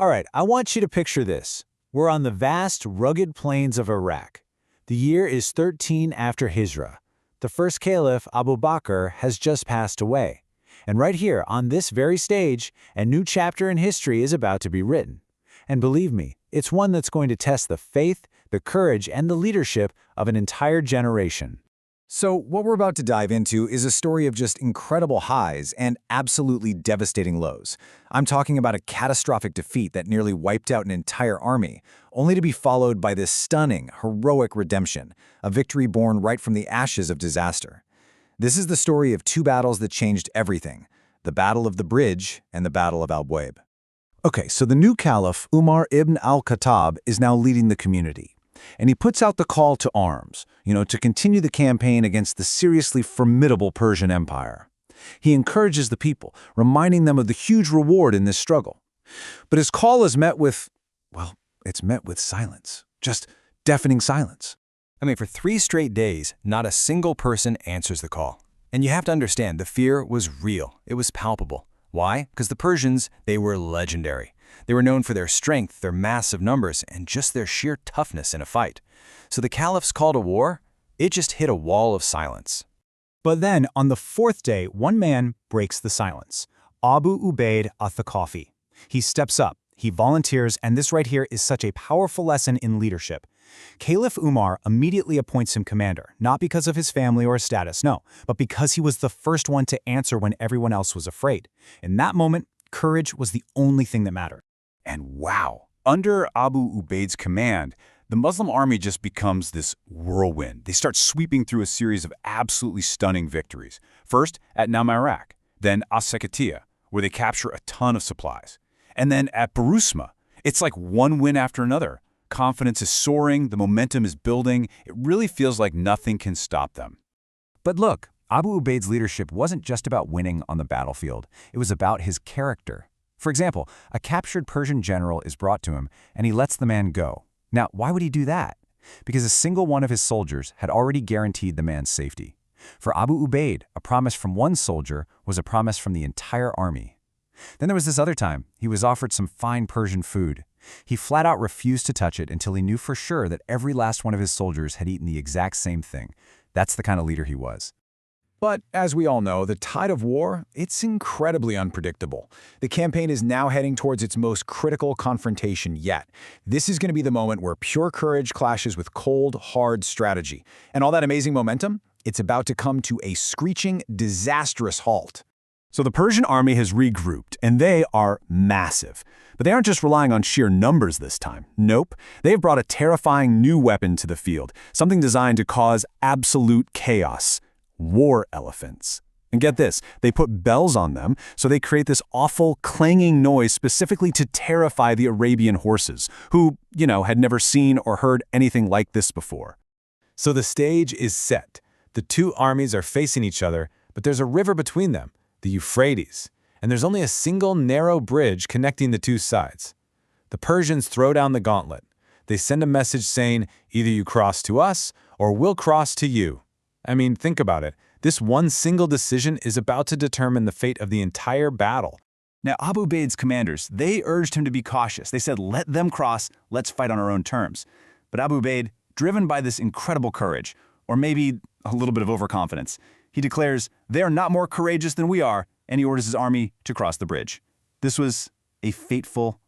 All right, I want you to picture this. We're on the vast, rugged plains of Iraq. The year is 13 after Hijrah. The first Caliph, Abu Bakr, has just passed away. And right here, on this very stage, a new chapter in history is about to be written. And believe me, it's one that's going to test the faith, the courage, and the leadership of an entire generation. So what we're about to dive into is a story of just incredible highs and absolutely devastating lows. I'm talking about a catastrophic defeat that nearly wiped out an entire army, only to be followed by this stunning, heroic redemption, a victory born right from the ashes of disaster. This is the story of two battles that changed everything, the Battle of the Bridge and the Battle of al-Buwayb. Okay, so the new Caliph, Umar ibn al-Khattab, is now leading the community. And he puts out the call to arms, to continue the campaign against the seriously formidable Persian Empire. He encourages the people, reminding them of the huge reward in this struggle. But his call is met with, it's met with silence. Just deafening silence. For 3 straight days, not a single person answers the call. And you have to understand, the fear was real. It was palpable. Why? Because the Persians, they were legendary. They were known for their strength, their massive numbers, and just their sheer toughness in a fight. So the Caliph's call to war, it just hit a wall of silence. But then, on the 4th day, one man breaks the silence. Abu Ubayd ath-Thaqafi. He steps up, he volunteers, and this right here is such a powerful lesson in leadership. Caliph Umar immediately appoints him commander, not because of his family or his status, no, but because he was the first one to answer when everyone else was afraid. In that moment, courage was the only thing that mattered. And wow, under Abu Ubayd's command, the Muslim army just becomes this whirlwind. They start sweeping through a series of absolutely stunning victories. First at an-Namariq, then as-Saqatiyah, where they capture a ton of supplies. And then at Barusma, it's like one win after another. Confidence is soaring, the momentum is building. It really feels like nothing can stop them. But look, Abu Ubayd's leadership wasn't just about winning on the battlefield. It was about his character. For example, a captured Persian general is brought to him, and he lets the man go. Now, why would he do that? Because a single one of his soldiers had already guaranteed the man's safety. For Abu Ubayd, a promise from one soldier was a promise from the entire army. Then there was this other time. He was offered some fine Persian food. He flat out refused to touch it until he knew for sure that every last one of his soldiers had eaten the exact same thing. That's the kind of leader he was. But as we all know, the tide of war, it's incredibly unpredictable. The campaign is now heading towards its most critical confrontation yet. This is going to be the moment where pure courage clashes with cold, hard strategy. And all that amazing momentum, it's about to come to a screeching, disastrous halt. So the Persian army has regrouped, and they are massive. But they aren't just relying on sheer numbers this time. Nope, they've brought a terrifying new weapon to the field, something designed to cause absolute chaos. War elephants. And get this, they put bells on them, so they create this awful clanging noise specifically to terrify the Arabian horses, who, had never seen or heard anything like this before. So the stage is set. The two armies are facing each other, but there's a river between them, the Euphrates, and there's only a single narrow bridge connecting the two sides. The Persians throw down the gauntlet. They send a message saying, either you cross to us, or we'll cross to you. Think about it. This one single decision is about to determine the fate of the entire battle. Now, Abu Ubayd's commanders, they urged him to be cautious. They said, let them cross, let's fight on our own terms. But Abu Ubayd, driven by this incredible courage, or maybe a little bit of overconfidence, he declares, they are not more courageous than we are, and he orders his army to cross the bridge. This was a faithful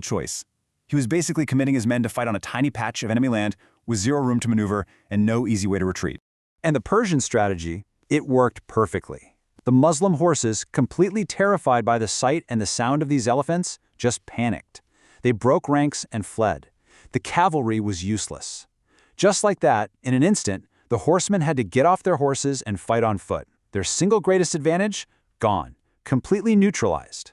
choice. He was basically committing his men to fight on a tiny patch of enemy land with zero room to maneuver and no easy way to retreat. And the Persian strategy, it worked perfectly. The Muslim horses, completely terrified by the sight and the sound of these elephants, just panicked. They broke ranks and fled. The cavalry was useless. Just like that, in an instant, the horsemen had to get off their horses and fight on foot. Their single greatest advantage? Gone. Completely neutralized.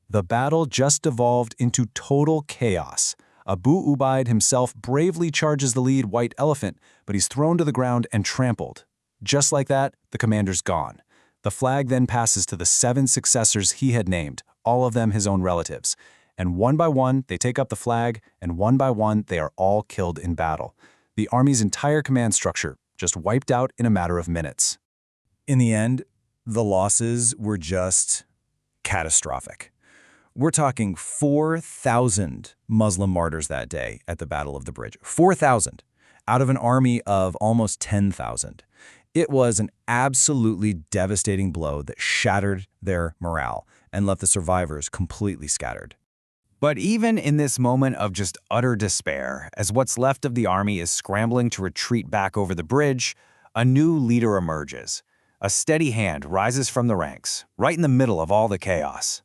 The battle just devolved into total chaos. Abu Ubayd himself bravely charges the lead white elephant, but he's thrown to the ground and trampled. Just like that, the commander's gone. The flag then passes to the 7 successors he had named, all of them his own relatives. And one by one, they take up the flag, and one by one, they are all killed in battle. The army's entire command structure just wiped out in a matter of minutes. In the end, the losses were just catastrophic. We're talking 4,000 Muslim martyrs that day at the Battle of the Bridge. 4,000 out of an army of almost 10,000. It was an absolutely devastating blow that shattered their morale and left the survivors completely scattered. But even in this moment of just utter despair, as what's left of the army is scrambling to retreat back over the bridge, a new leader emerges. A steady hand rises from the ranks, right in the middle of all the chaos.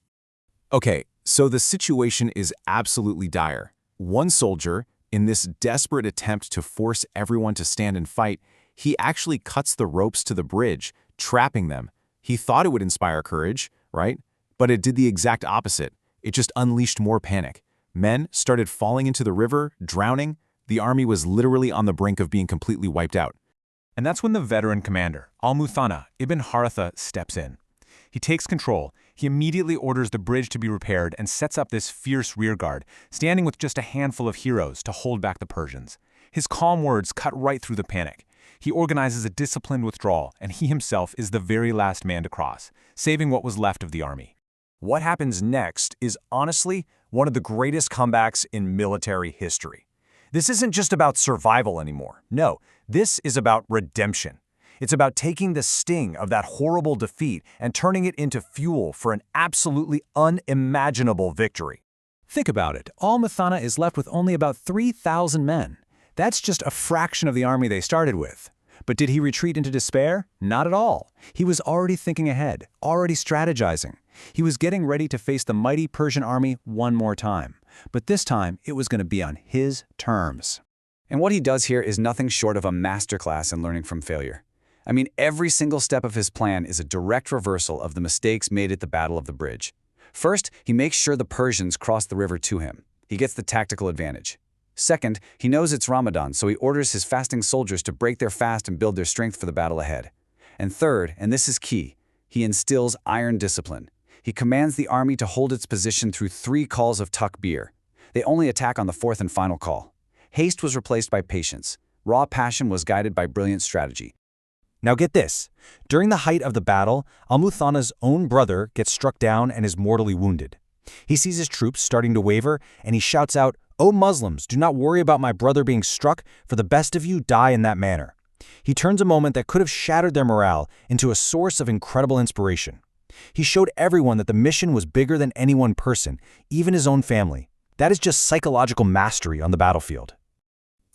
Okay, so the situation is absolutely dire. One soldier, in this desperate attempt to force everyone to stand and fight, he actually cuts the ropes to the bridge, trapping them. He thought it would inspire courage, right? But it did the exact opposite. It just unleashed more panic. Men started falling into the river, drowning. The army was literally on the brink of being completely wiped out. And that's when the veteran commander, al-Muthanna ibn Harithah, steps in. He takes control. He immediately orders the bridge to be repaired and sets up this fierce rearguard, standing with just a handful of heroes to hold back the Persians. His calm words cut right through the panic. He organizes a disciplined withdrawal, and he himself is the very last man to cross, saving what was left of the army. What happens next is honestly one of the greatest comebacks in military history. This isn't just about survival anymore. No, this is about redemption. It's about taking the sting of that horrible defeat and turning it into fuel for an absolutely unimaginable victory. Think about it. Al-Muthanna is left with only about 3,000 men. That's just a fraction of the army they started with. But did he retreat into despair? Not at all. He was already thinking ahead, already strategizing. He was getting ready to face the mighty Persian army one more time. But this time, it was going to be on his terms. And what he does here is nothing short of a masterclass in learning from failure. I mean, every single step of his plan is a direct reversal of the mistakes made at the Battle of the Bridge. First, he makes sure the Persians cross the river to him. He gets the tactical advantage. Second, he knows it's Ramadan, so he orders his fasting soldiers to break their fast and build their strength for the battle ahead. And third, and this is key, he instills iron discipline. He commands the army to hold its position through 3 calls of takbir. They only attack on the 4th and final call. Haste was replaced by patience. Raw passion was guided by brilliant strategy. Now get this. During the height of the battle, al-Muthanna's own brother gets struck down and is mortally wounded. He sees his troops starting to waver, and he shouts out, "O Muslims, do not worry about my brother being struck, for the best of you die in that manner." He turns a moment that could have shattered their morale into a source of incredible inspiration. He showed everyone that the mission was bigger than any one person, even his own family. That is just psychological mastery on the battlefield.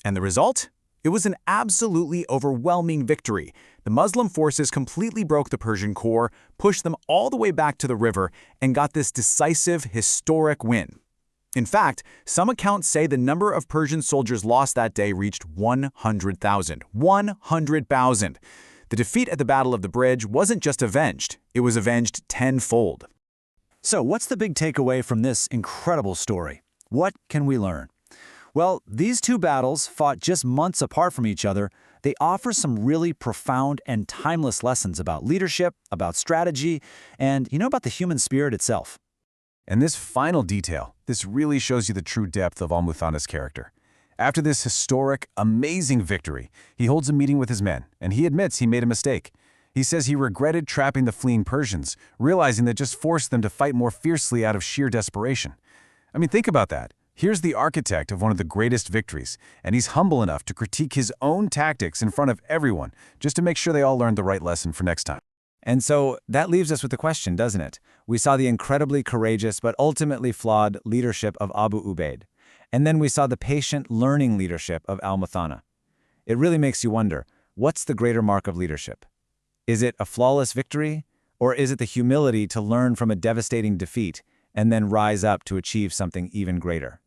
And the result? It was an absolutely overwhelming victory. The Muslim forces completely broke the Persian core, pushed them all the way back to the river, and got this decisive, historic win. In fact, some accounts say the number of Persian soldiers lost that day reached 100,000. 100,000! The defeat at the Battle of the Bridge wasn't just avenged, it was avenged tenfold. So what's the big takeaway from this incredible story? What can we learn? Well, these 2 battles, fought just months apart from each other, they offer some really profound and timeless lessons about leadership, about strategy, and, about the human spirit itself. And this final detail, this really shows you the true depth of al-Muthanna's character. After this historic, amazing victory, he holds a meeting with his men, and he admits he made a mistake. He says he regretted trapping the fleeing Persians, realizing that just forced them to fight more fiercely out of sheer desperation. I mean, think about that. Here's the architect of one of the greatest victories, and he's humble enough to critique his own tactics in front of everyone, just to make sure they all learned the right lesson for next time. And so that leaves us with the question, doesn't it? We saw the incredibly courageous but ultimately flawed leadership of Abu Ubayd. And then we saw the patient, learning leadership of al-Muthanna. It really makes you wonder, what's the greater mark of leadership? Is it a flawless victory? Or is it the humility to learn from a devastating defeat and then rise up to achieve something even greater?